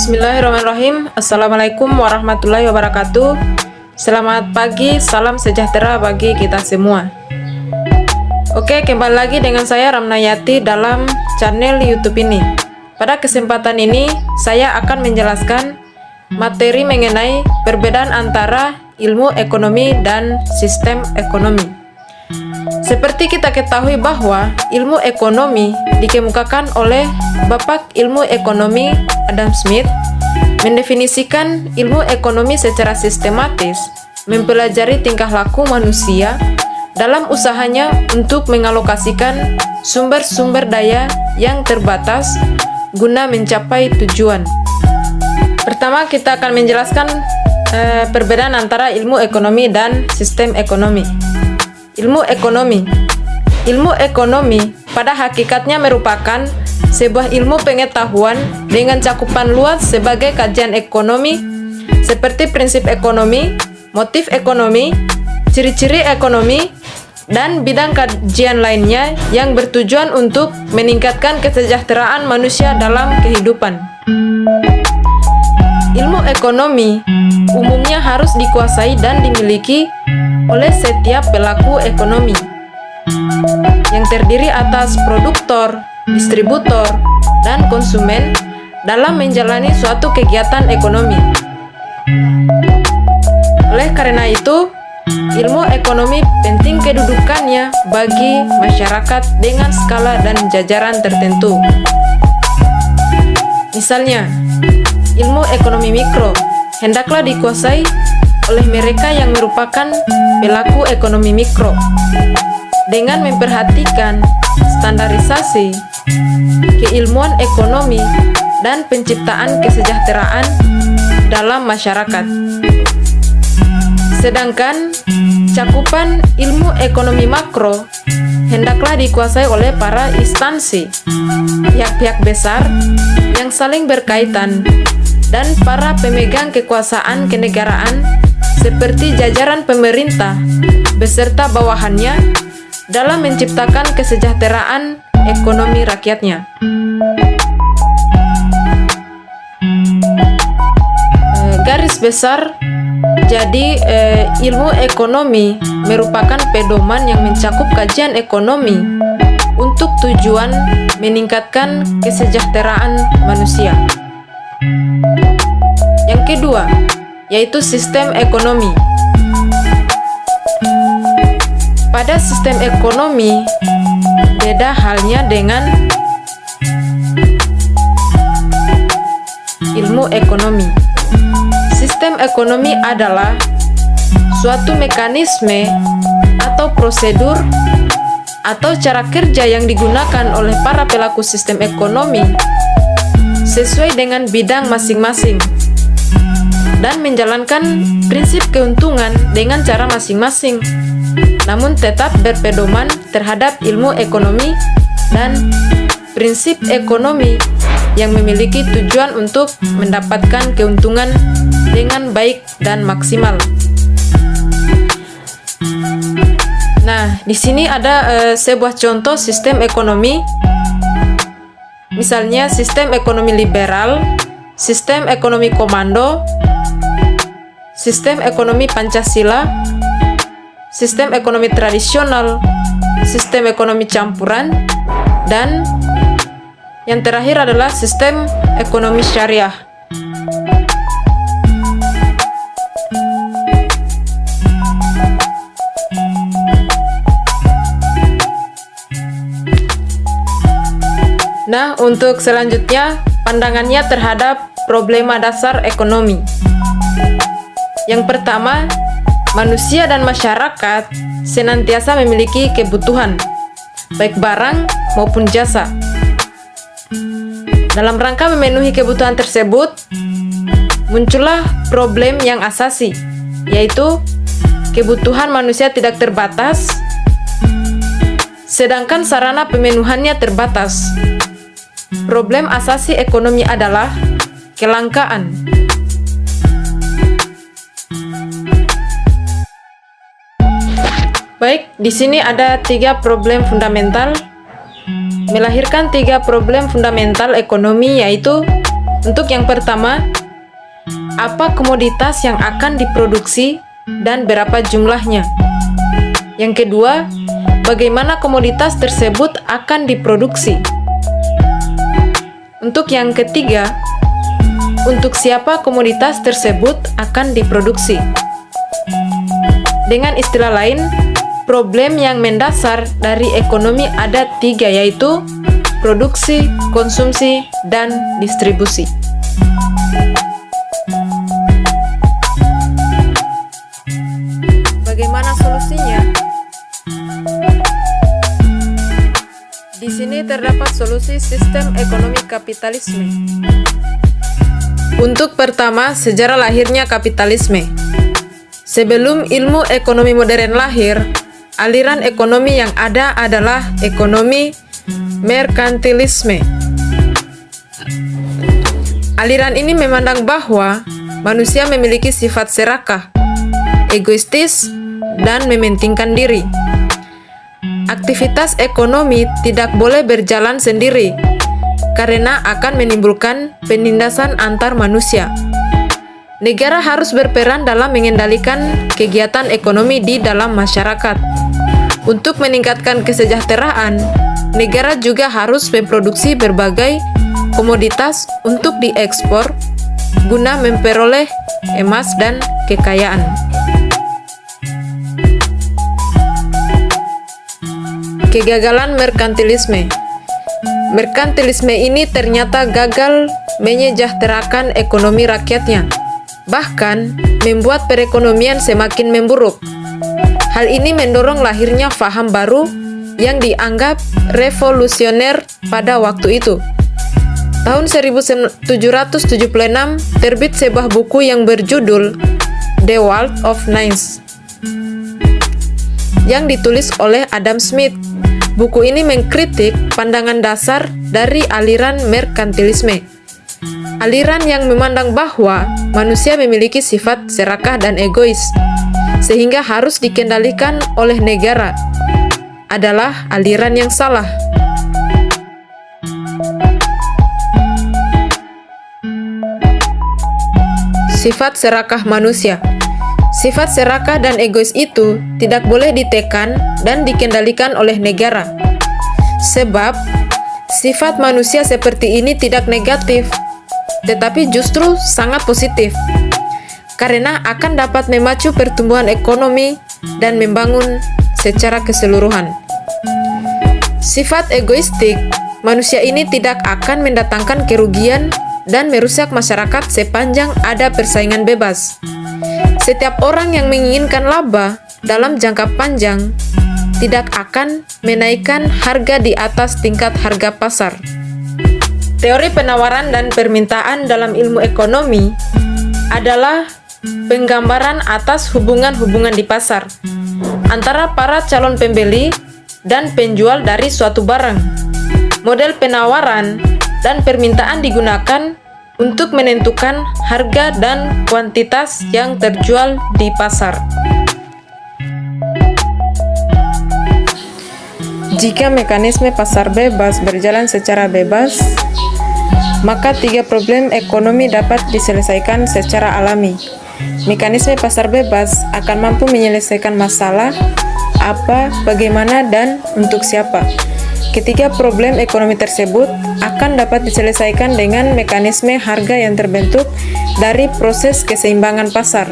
Bismillahirrahmanirrahim. Assalamualaikum warahmatullahi wabarakatuh. Selamat pagi, salam sejahtera bagi kita semua. Oke, kembali lagi dengan saya Ramnayati dalam channel YouTube ini. Pada kesempatan ini, saya akan menjelaskan materi mengenai perbedaan antara ilmu ekonomi dan sistem ekonomi. Seperti kita ketahui bahwa ilmu ekonomi dikemukakan oleh Bapak Ilmu Ekonomi Adam Smith, mendefinisikan ilmu ekonomi secara sistematis, mempelajari tingkah laku manusia dalam usahanya untuk mengalokasikan sumber-sumber daya yang terbatas guna mencapai tujuan. Pertama, kita akan menjelaskan perbedaan antara ilmu ekonomi dan sistem ekonomi. Ilmu ekonomi pada hakikatnya merupakan sebuah ilmu pengetahuan dengan cakupan luas sebagai kajian ekonomi seperti prinsip ekonomi, motif ekonomi, ciri-ciri ekonomi, dan bidang kajian lainnya yang bertujuan untuk meningkatkan kesejahteraan manusia dalam kehidupan. Ilmu ekonomi umumnya harus dikuasai dan dimiliki oleh setiap pelaku ekonomi yang terdiri atas produktor, distributor, dan konsumen dalam menjalani suatu kegiatan ekonomi. Oleh karena itu, ilmu ekonomi penting kedudukannya bagi masyarakat dengan skala dan jajaran tertentu. Misalnya, ilmu ekonomi mikro hendaklah dikuasai oleh mereka yang merupakan pelaku ekonomi mikro dengan memperhatikan standarisasi, keilmuan ekonomi, dan penciptaan kesejahteraan dalam masyarakat. Sedangkan cakupan ilmu ekonomi makro hendaklah dikuasai oleh para instansi, pihak-pihak besar yang saling berkaitan, dan para pemegang kekuasaan kenegaraan seperti jajaran pemerintah beserta bawahannya dalam menciptakan kesejahteraan ekonomi rakyatnya. Garis besar, jadi ilmu ekonomi merupakan pedoman yang mencakup kajian ekonomi untuk tujuan meningkatkan kesejahteraan manusia. Yang kedua, yaitu sistem ekonomi. Pada sistem ekonomi, beda halnya dengan ilmu ekonomi. Sistem ekonomi adalah suatu mekanisme atau prosedur atau cara kerja yang digunakan oleh para pelaku sistem ekonomi sesuai dengan bidang masing-masing dan menjalankan prinsip keuntungan dengan cara masing-masing, namun tetap berpedoman terhadap ilmu ekonomi dan prinsip ekonomi yang memiliki tujuan untuk mendapatkan keuntungan dengan baik dan maksimal. Nah, di sini ada sebuah contoh sistem ekonomi. Misalnya sistem ekonomi liberal, sistem ekonomi komando, sistem ekonomi Pancasila, sistem ekonomi tradisional, sistem ekonomi campuran, dan yang terakhir adalah sistem ekonomi syariah. Nah, untuk selanjutnya, pandangannya terhadap problema dasar ekonomi. Yang pertama, manusia dan masyarakat senantiasa memiliki kebutuhan, baik barang maupun jasa. Dalam rangka memenuhi kebutuhan tersebut, muncullah problem yang asasi, yaitu kebutuhan manusia tidak terbatas, sedangkan sarana pemenuhannya terbatas. Problem asasi ekonomi adalah kelangkaan. Baik, di sini ada 3 problem fundamental. melahirkan 3 problem fundamental ekonomi, yaitu untuk yang pertama, apa komoditas yang akan diproduksi dan berapa jumlahnya. Yang kedua, bagaimana komoditas tersebut akan diproduksi. Untuk yang ketiga, untuk siapa komoditas tersebut akan diproduksi. Dengan istilah lain, problem yang mendasar dari ekonomi ada 3, yaitu produksi, konsumsi, dan distribusi. Bagaimana solusinya? Di sini terdapat solusi sistem ekonomi kapitalisme. Untuk pertama, sejarah lahirnya kapitalisme. Sebelum ilmu ekonomi modern lahir, aliran ekonomi yang ada adalah ekonomi merkantilisme. Aliran ini memandang bahwa manusia memiliki sifat serakah, egoistis, dan mementingkan diri. Aktivitas ekonomi tidak boleh berjalan sendiri karena akan menimbulkan penindasan antar manusia. Negara harus berperan dalam mengendalikan kegiatan ekonomi di dalam masyarakat. Untuk meningkatkan kesejahteraan, negara juga harus memproduksi berbagai komoditas untuk diekspor guna memperoleh emas dan kekayaan. Kegagalan merkantilisme. Merkantilisme ini ternyata gagal menyejahterakan ekonomi rakyatnya, bahkan membuat perekonomian semakin memburuk. Hal ini mendorong lahirnya paham baru yang dianggap revolusioner pada waktu itu. Tahun 1776 terbit sebuah buku yang berjudul The Wealth of Nations yang ditulis oleh Adam Smith. Buku ini mengkritik pandangan dasar dari aliran merkantilisme. Aliran yang memandang bahwa manusia memiliki sifat serakah dan egois, sehingga harus dikendalikan oleh negara, adalah aliran yang salah. Sifat serakah manusia. Sifat serakah dan egois itu tidak boleh ditekan dan dikendalikan oleh negara. Sebab, sifat manusia seperti ini tidak negatif, tetapi justru sangat positif, karena akan dapat memacu pertumbuhan ekonomi dan membangun secara keseluruhan. Sifat egoistik manusia ini tidak akan mendatangkan kerugian dan merusak masyarakat sepanjang ada persaingan bebas. Setiap orang yang menginginkan laba dalam jangka panjang tidak akan menaikkan harga di atas tingkat harga pasar. Teori penawaran dan permintaan dalam ilmu ekonomi adalah penggambaran atas hubungan-hubungan di pasar antara para calon pembeli dan penjual dari suatu barang. Model penawaran dan permintaan digunakan untuk menentukan harga dan kuantitas yang terjual di pasar. Jika mekanisme pasar bebas berjalan secara bebas, maka 3 problem ekonomi dapat diselesaikan secara alami. Mekanisme pasar bebas akan mampu menyelesaikan masalah apa, bagaimana, dan untuk siapa. Ketiga problem ekonomi tersebut akan dapat diselesaikan dengan mekanisme harga yang terbentuk dari proses keseimbangan pasar.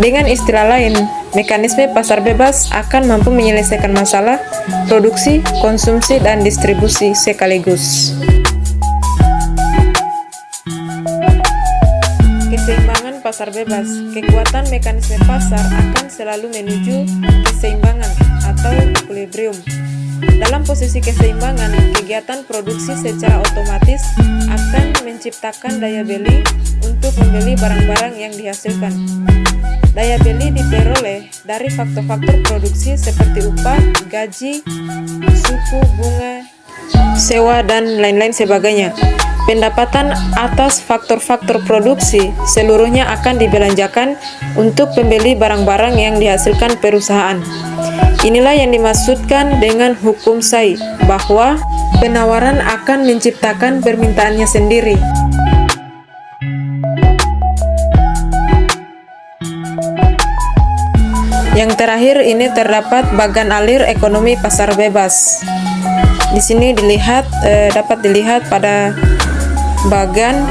Dengan istilah lain, mekanisme pasar bebas akan mampu menyelesaikan masalah produksi, konsumsi, dan distribusi sekaligus. Keseimbangan pasar bebas. Kekuatan mekanisme pasar akan selalu menuju keseimbangan atau equilibrium. Dalam posisi keseimbangan, kegiatan produksi secara otomatis akan menciptakan daya beli untuk membeli barang-barang yang dihasilkan. Daya beli diperoleh dari faktor-faktor produksi seperti upah, gaji, suku bunga, sewa, dan lain-lain sebagainya. Pendapatan atas faktor-faktor produksi seluruhnya akan dibelanjakan untuk membeli barang-barang yang dihasilkan perusahaan. Inilah yang dimaksudkan dengan hukum sai, bahwa penawaran akan menciptakan permintaannya sendiri. Yang terakhir ini terdapat bagan alir ekonomi pasar bebas. Di sini dapat dilihat pada bagan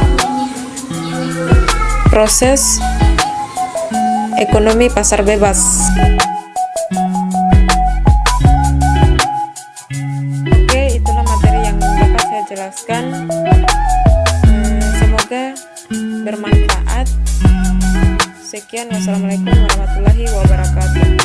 proses ekonomi pasar bebas. Oke, itulah materi yang dapat saya jelaskan. Semoga bermanfaat. Sekian, wassalamualaikum warahmatullahi wabarakatuh.